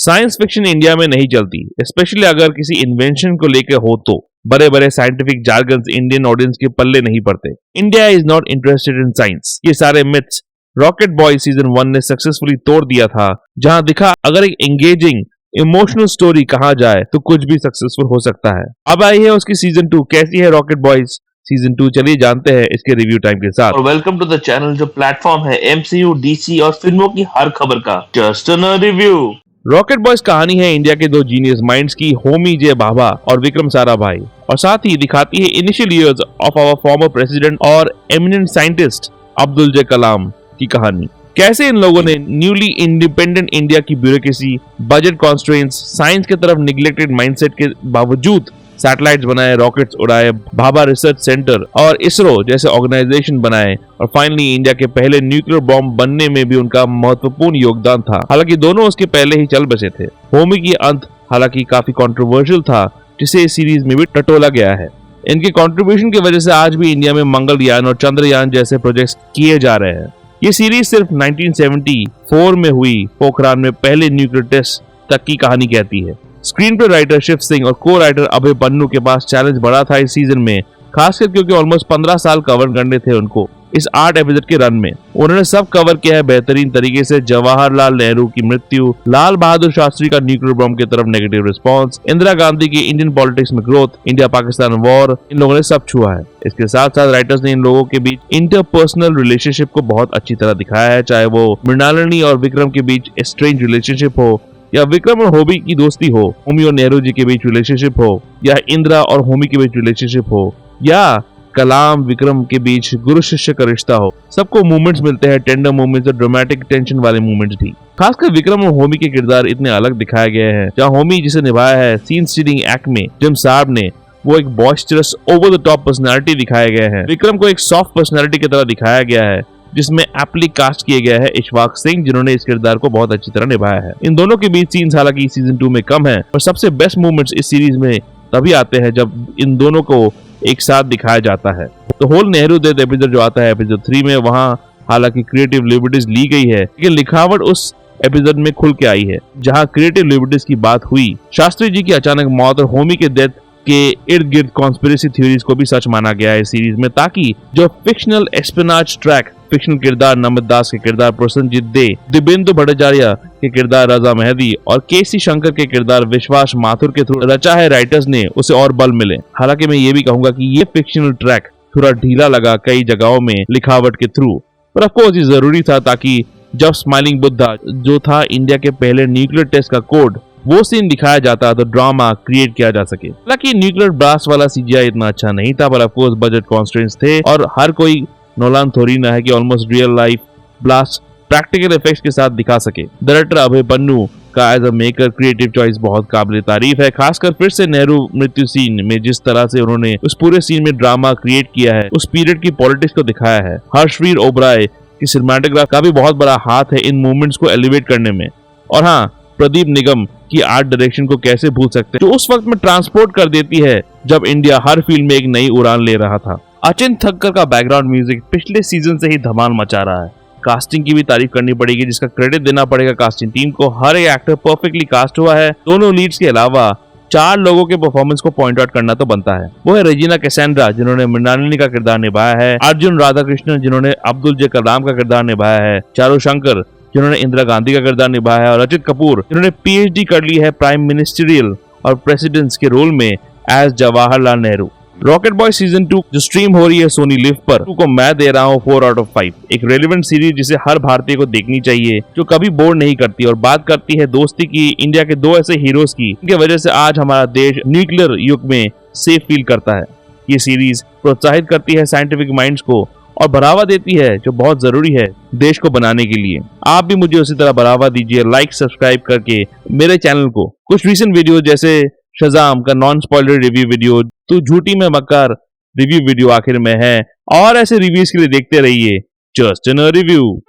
Science fiction India में नहीं चलती, स्पेशली अगर किसी इन्वेंशन को लेकर हो तो बड़े बड़े साइंटिफिक जार्गन्स इंडियन ऑडियंस के पल्ले नहीं पड़ते। India is not interested in science. ये सारे मिथ्स रॉकेट बॉय सीजन 1 ने सक्सेसफुली तोड़ दिया था, जहां दिखा अगर एक एंगेजिंग इमोशनल स्टोरी कहा जाए तो कुछ भी सक्सेसफुल हो सकता है। अब आई है उसकी सीजन 2। कैसी है रॉकेट बॉयज सीजन 2? चलिए जानते हैं इसके रिव्यू टाइम के साथ। और वेलकम टू द चैनल जो प्लेटफॉर्म है एमसीयू, डीसी और फिल्मों की हर खबर का just a review. Rocket boys कहानी है इंडिया के दो जीनियस माइंड्स की, होमी जे भाभा और विक्रम साराभाई, और साथ ही दिखाती है initial years of our former president और eminent scientist Abdul J Kalam की कहानी। कैसे इन लोगों ने न्यूली इंडिपेंडेंट इंडिया की ब्यूरोक्रेसी, बजट कॉन्स्ट्रेंट्स, साइंस की तरफ निग्लेक्टेड माइंडसेट के बावजूद सैटेलाइट्स बनाए, रॉकेट्स उड़ाए, भाभा रिसर्च सेंटर और इसरो जैसे ऑर्गेनाइजेशन बनाए, और फाइनली इंडिया के पहले न्यूक्लियर बॉम्ब बनने में भी उनका महत्वपूर्ण योगदान था। हालांकि दोनों उसके पहले ही चल बसे थे। होमी की अंत हालांकि काफी कंट्रोवर्शियल था, जिसे इस सीरीज में भी टटोला गया है। इनके कंट्रीब्यूशन की वजह से आज भी इंडिया में मंगलयान और चंद्रयान जैसे प्रोजेक्ट्स किए जा रहे हैं। ये सीरीज सिर्फ 1974 में हुई पोखरान में पहले न्यूक्लियर टेस्ट तक की कहानी कहती है। Screenplay writer Shiv Singh और को राइटर अभय पन्नू के पास चैलेंज बड़ा था इस सीजन में, खासकर क्योंकि ऑलमोस्ट 15 साल कवर करने थे उनको इस 8 एपिसोड के रन में। उन्होंने सब कवर किया है बेहतरीन तरीके से। जवाहरलाल नेहरू की मृत्यु, लाल बहादुर शास्त्री का न्यूक्लियर बॉम्ब की तरफ नेगेटिव रिस्पॉन्स, इंदिरा गांधी की इंडियन पॉलिटिक्स में ग्रोथ, इंडिया पाकिस्तान वॉर, इन लोगों ने सब छुआ है। इसके साथ साथ राइटर्स ने इन लोगों के बीच इंटरपर्सनल रिलेशनशिप को बहुत अच्छी तरह दिखाया है, चाहे वो मृणालिनी और विक्रम के बीच स्ट्रेंज रिलेशनशिप हो, या विक्रम और होमी की दोस्ती हो, होमी और नेहरू जी के बीच रिलेशनशिप हो, या इंदिरा और होमी के बीच रिलेशनशिप हो, या कलाम विक्रम के बीच गुरु शिष्य का रिश्ता हो। सबको मूवमेंट्स मिलते हैं, टेंडर मूवमेंट्स और ड्रामेटिक टेंशन वाले मूवमेंट्स भी। खासकर विक्रम और होमी के किरदार इतने अलग दिखाए गए हैं। जहाँ होमी जिसे निभाया है सीन स्टीलिंग एक्ट में जिम साहब ने, वो एक बॉइस्टरस ओवर द टॉप पर्सनालिटी दिखाए गए हैं। विक्रम को एक सॉफ्ट पर्सनालिटी की तरह दिखाया गया है, जिसमें एप्टली कास्ट किया गया है इशफाक सिंह, जिन्होंने इस किरदार को बहुत अच्छी तरह निभाया है। इन दोनों के बीच सीन्स हालांकि सीजन 2 में कम है, और सबसे बेस्ट मूवमेंट्स इस सीरीज में तभी आते हैं जब इन दोनों को एक साथ दिखाया जाता है। तो होल नेहरू डेथ एपिसोड जो आता है एपिसोड 3 में, वहाँ हालांकि क्रिएटिव लिबर्टीज ली गई है, लेकिन लिखावट उस एपिसोड में खुल के आई है, जहाँ क्रिएटिव लिबर्टीज की बात हुई। शास्त्री जी की अचानक मौत और होमी के डेथ के इर्द गिर्द कॉन्स्पिरेसी थ्योरीज को भी सच माना गया है इस सीरीज में, ताकि जो फिक्शनल एस्पेनाज ट्रैक फिक्शनल किरदार नमित दास के किरदार प्रसन्नजीत दे, दिव्येंदु भट्टाचार्य के किरदार रजा मेहदी और केसी शंकर के किरदार विश्वास माथुर के थ्रू रचा है राइटर्स ने, उसे और बल मिले। हालांकि मैं ये भी कहूंगा कि ये फिक्शनल ट्रैक थोड़ा ढीला लगा कई जगहों में लिखावट के थ्रू, पर ऑफकोर्स ये जरूरी था, ताकि जब स्माइलिंग बुद्धा जो था इंडिया के पहले न्यूक्लियर टेस्ट का कोड, वो सीन दिखाया जाता तो ड्रामा क्रिएट किया जा सके। हालांकि न्यूक्लियर ब्लास्ट वाला सीजीआई इतना अच्छा नहीं था, पर ऑफकोर्स बजट कॉन्स्ट्रेंट्स थे, और हर कोई नोलान थोड़ी ना है कि almost real life blast practical effects के साथ दिखा सके। डायरेक्टर अभय पन्नू का as a maker creative choice बहुत काबिल तारीफ है। खासकर फिर से नेहरू मृत्यु सीन में जिस तरह से उन्होंने उस पूरे सीन में ड्रामा क्रिएट किया है, उस पीरियड की पॉलिटिक्स को दिखाया है। हर्षवीर ओबराय की सिनेमैटोग्राफ का भी बहुत बड़ा हाथ है इन मूवमेंट्स को एलिवेट करने में। और हाँ, प्रदीप निगम की आर्ट डायरेक्शन को कैसे भूल सकते हैं, जो उस वक्त में ट्रांसपोर्ट कर देती है जब इंडिया हर फील्ड में एक नई उड़ान ले रहा था। अचिंत थक्कर का बैकग्राउंड म्यूजिक पिछले सीजन से ही धमाल मचा रहा है। कास्टिंग की भी तारीफ करनी पड़ेगी, जिसका क्रेडिट देना पड़ेगा कास्टिंग टीम को। हर एक एक्टर परफेक्टली कास्ट हुआ है। दोनों लीड्स के अलावा 4 लोगों के परफॉर्मेंस को पॉइंट आउट करना तो बनता है। वो है रेजिना कैसेंड्रा, जिन्होंने मृणालिनी का किरदार निभाया है, अर्जुन राधाकृष्णन जिन्होंने अब्दुल जे कलाम का किरदार निभाया है, चारू शंकर जिन्होंने इंदिरा गांधी का किरदार निभाया है, और अजित कपूर जिन्होंने पीएचडी कर ली है प्राइम मिनिस्टरियल और प्रेसिडेंट्स के रोल में as Jawaharlal Nehru. Rocket boy season 2 जो स्ट्रीम हो रही है सोनी लिव पर, को मैं दे रहा हूँ 4 आउट ऑफ 5। एक रेलेवेंट सीरीज जिसे हर भारतीय को देखनी चाहिए, जो कभी बोर नहीं करती और बात करती है दोस्ती की, इंडिया के 2 ऐसे हीरोज की जिनकी वजह से आज हमारा देश न्यूक्लियर युग में सेफ फील करता है। ये सीरीज प्रोत्साहित करती है साइंटिफिक माइंड्स को और बढ़ावा देती है, जो बहुत जरूरी है देश को बनाने के लिए। आप भी मुझे उसी तरह बढ़ावा दीजिए, लाइक सब्सक्राइब करके मेरे चैनल को। कुछ रीसेंट वीडियो जैसे शज़ाम का नॉन स्पॉइलर रिव्यू वीडियो, तो झूठी में मक्कार रिव्यू वीडियो आखिर में है, और ऐसे रिव्यूज के लिए देखते रहिए just a review.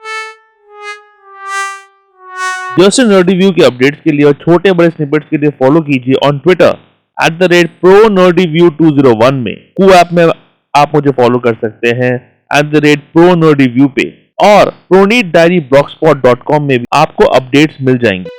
Just a review के अपडेट्स के लिए और छोटे बड़े स्निपेट्स के लिए फॉलो कीजिए ऑन ट्विटर @ProNerdReview201 में। कू ऐप में आप मुझे फॉलो कर सकते हैं @ProNerdReview पे, और ProNeedDiaryBlogspot.com में भी आपको अपडेट्स मिल जाएंगे।